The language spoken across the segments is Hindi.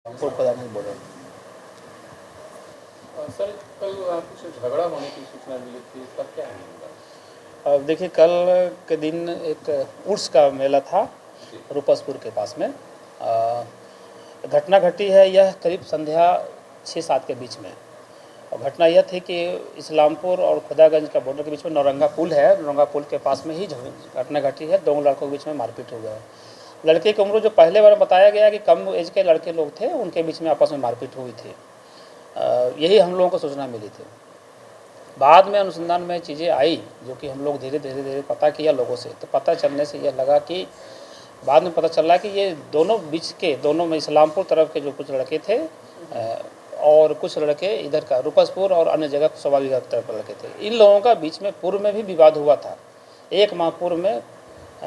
कोई पता नहीं बोला। सर कल कुछ झगड़ा होने की सूचना मिली थी, इसका क्या है मामला? अब देखिए, कल के दिन एक उर्स का मेला था रूपसपुर के पास में। घटना घटी है यह करीब संध्या 6-7 के बीच में। और घटना यह थी कि इस्लामपुर और खुदागंज का बॉर्डर के बीच में नौरंगा पुल है, नौरंगा पुल के पास में ही घटना घटी है। दो लड़कों के बीच में मारपीट हो गया है। लड़के की उम्र जो पहले बार बताया गया कि कम एज के लड़के लोग थे, उनके बीच में आपस में मारपीट हुई थी। यही हम लोगों को सूचना मिली थी। बाद में अनुसंधान में चीज़ें आई जो कि हम लोग धीरे धीरे पता किया लोगों से, तो पता चलने से यह लगा कि बाद में पता चला कि ये दोनों बीच के दोनों में इस्लामपुर तरफ के जो कुछ लड़के थे और कुछ लड़के इधर का रूपसपुर और अन्य जगह स्वाभाविक तरफ लड़के थे। इन लोगों का बीच में पूर्व में भी विवाद हुआ था। एक माह पूर्व में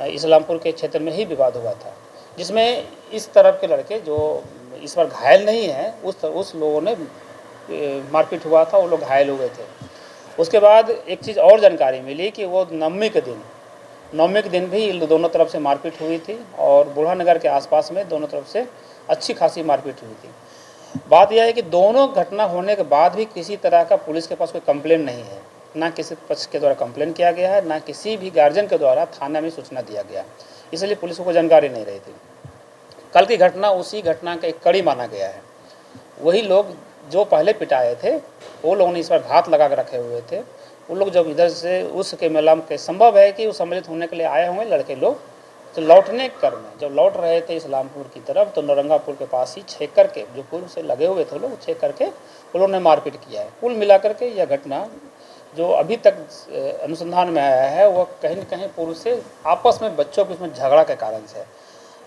इस्लामपुर के क्षेत्र में ही विवाद हुआ था, जिसमें इस तरफ के लड़के जो इस बार घायल नहीं हैं उस लोगों ने मारपीट हुआ था, वो लोग घायल हुए थे। उसके बाद एक चीज़ और जानकारी मिली कि वो नवमी के दिन भी दोनों तरफ से मारपीट हुई थी और बूढ़ा नगर के आसपास में दोनों तरफ से अच्छी खासी मारपीट हुई थी। बात यह है कि दोनों घटना होने के बाद भी किसी तरह का पुलिस के पास कोई कंप्लेंट नहीं है, ना किसी पक्ष के द्वारा कंप्लेंट किया गया है, ना किसी भी गार्जियन के द्वारा थाना में सूचना दिया गया, इसलिए पुलिस को जानकारी नहीं रही थी। कल की घटना उसी घटना का एक कड़ी माना गया है। वही लोग जो पहले पिटाए थे वो लोगों ने इस बार घात लगा कर रखे हुए थे। उन लोग जब इधर से उसके मेला के संभव है कि वो सम्मिलित होने के लिए आए होंगे लड़के लोग, तो लौटने क्रम में जब लौट रहे थे इस्लामपुर की तरफ, तो नौरंगा पुल के पास ही छेक करके जो पुल से लगे हुए थे लोग, छेक करके उन लोगों ने मारपीट किया है। कुल मिला करके यह घटना जो अभी तक अनुसंधान में आया है वह कहीं न कहीं पूर्व से आपस में बच्चों के बीच में झगड़ा के कारण से।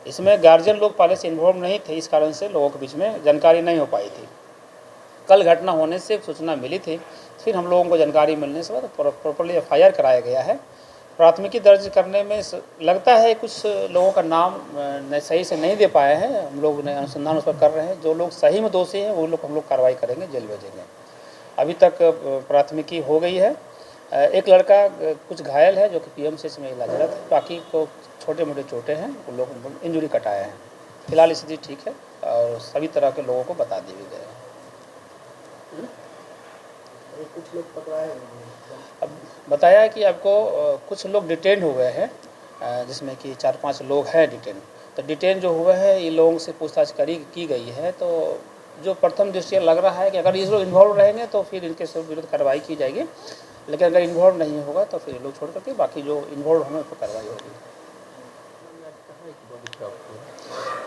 इसमें गार्जियन लोग पहले से इन्वॉल्व नहीं थे, इस कारण से लोगों के बीच में जानकारी नहीं हो पाई थी। कल घटना होने से सूचना मिली थी, फिर हम लोगों को जानकारी मिलने से बाद प्रॉपर्ली FIR कराया गया है। प्राथमिकी दर्ज करने में लगता है कुछ लोगों का नाम सही से नहीं दे पाए हैं, हम लोग ने अनुसंधान उस पर कर रहे हैं। जो लोग सही में दोषी हैं वो लोग हम लोग कार्रवाई करेंगे, जेल भेजेंगे। अभी तक प्राथमिकी हो गई है। एक लड़का कुछ घायल है जो कि PMCH में इलाजरत है, बाकी तो छोटे मोटे चोटें हैं, वो लोग इंजरी कटाए हैं। फिलहाल स्थिति ठीक है और सभी तरह के लोगों को बता दिए गए हैं। कुछ लोग पकड़ाए अब बताया कि आपको कुछ लोग डिटेन हुए हैं, जिसमें कि 4-5 लोग हैं डिटेन। तो डिटेन जो हुए हैं इन लोगों से पूछताछ की गई है। तो जो प्रथम दृष्टया लग रहा है कि अगर ये लोग इन्वॉल्व रहेंगे तो फिर इनके सब विरुद्ध कार्रवाई की जाएगी, लेकिन अगर इन्वॉल्व नहीं होगा तो फिर लोग छोड़ करके बाकी जो इन्वॉल्व होंगे उस पर कार्रवाई होगी।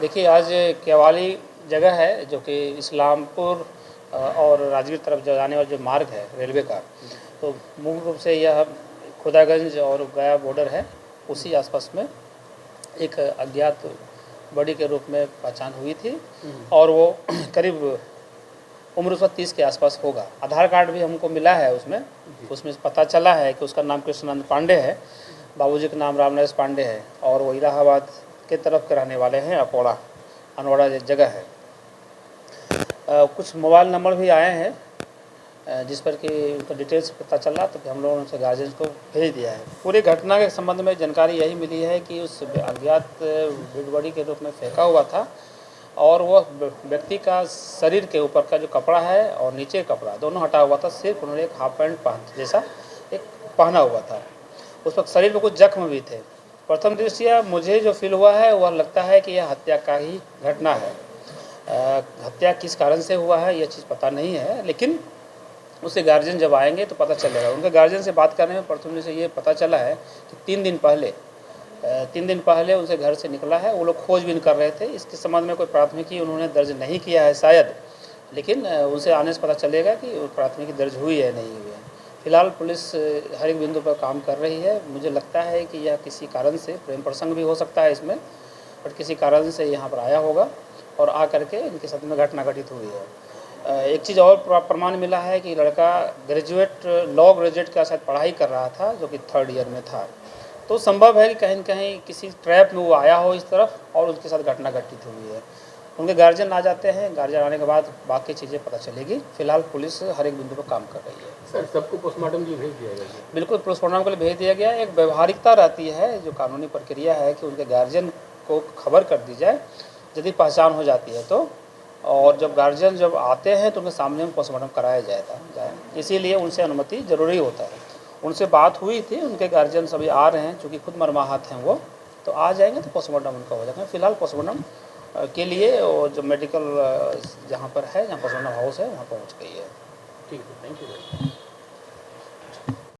देखिए, आज केवाली जगह है जो कि इस्लामपुर और राजगीर तरफ जाने वाला जो मार्ग है रेलवे का, तो मूल रूप से यह खुदागंज और गया बॉर्डर है, उसी आसपास में एक अज्ञात बॉडी के रूप में पहचान हुई थी और वो करीब उम्र उसका 30 के आसपास होगा। आधार कार्ड भी हमको मिला है, उसमें पता चला है कि उसका नाम कृष्णानंद पांडे है, बाबूजी का नाम रामनरेश पांडे है और वो इलाहाबाद के तरफ के रहने वाले हैं। अनवाड़ा जगह है। कुछ मोबाइल नंबर भी आए हैं जिस पर कि उनका डिटेल्स पता चला, तो फिर हम लोगों ने उनसे गार्जियंस को भेज दिया है। पूरी घटना के संबंध में जानकारी यही मिली है कि उस अज्ञात डेड बॉडी के रूप में फेंका हुआ था और वह व्यक्ति का शरीर के ऊपर का जो कपड़ा है और नीचे कपड़ा दोनों हटा हुआ था, सिर्फ उन्होंने एक हाफ पैंट जैसा एक पहना हुआ था। उस वक्त शरीर में कुछ जख्म भी थे। प्रथम दृष्टया मुझे जो फील हुआ है वह लगता है कि यह हत्या का ही घटना है। हत्या किस कारण से हुआ है यह चीज़ पता नहीं है, लेकिन उसके गार्जियन जब आएंगे तो पता चलेगा। उनके गार्जियन से बात करने में प्रथम से ये पता चला है कि 3 दिन पहले उनसे घर से निकला है। वो लोग खोजबीन कर रहे थे, इसके संबंध में कोई प्राथमिकी उन्होंने दर्ज नहीं किया है शायद, लेकिन उनसे आने से पता चलेगा कि प्राथमिकी दर्ज हुई है नहीं हुई है। फिलहाल पुलिस हर एक बिंदु पर काम कर रही है। मुझे लगता है कि यह किसी कारण से प्रेम प्रसंग भी हो सकता है इसमें, और किसी कारण से यहाँ पर आया होगा और आ करके इनके साथ में घटना घटित हुई है। एक चीज़ और प्रमाण मिला है कि लड़का लॉ ग्रेजुएट का शायद पढ़ाई कर रहा था, जो कि 3rd ईयर में था। तो संभव है कि कहीं न कहीं किसी ट्रैप में वो आया हो इस तरफ और उसके साथ घटना घटित हुई है। उनके गार्जियन आ जाते हैं, गार्जियन आने के बाद बाकी चीज़ें पता चलेगी। फिलहाल पुलिस हर एक बिंदु पर काम कर रही है। सर, सबको पोस्टमार्टम के लिए भेज दिया गया? बिल्कुल, पोस्टमार्टम के लिए भेज दिया गया। एक व्यवहारिकता रहती है, जो कानूनी प्रक्रिया है कि उनके गार्जियन को खबर कर दी जाए, यदि पहचान हो जाती है तो और जब गार्जियन जब आते हैं तो उनके सामने में पोस्टमार्टम कराया जाए, इसीलिए उनसे अनुमति ज़रूरी होता है। उनसे बात हुई थी, उनके गार्जियन सभी आ रहे हैं, चूँकि खुद मरमाहत हैं वो, तो आ जाएंगे तो पोस्टमार्टम उनका हो जाएगा। फिलहाल पोस्टमार्टम के लिए वो जो मेडिकल जहाँ पर है, जहाँ पोस्टमार्टम हाउस है, वहाँ पहुँच गई है। ठीक है, थैंक यू।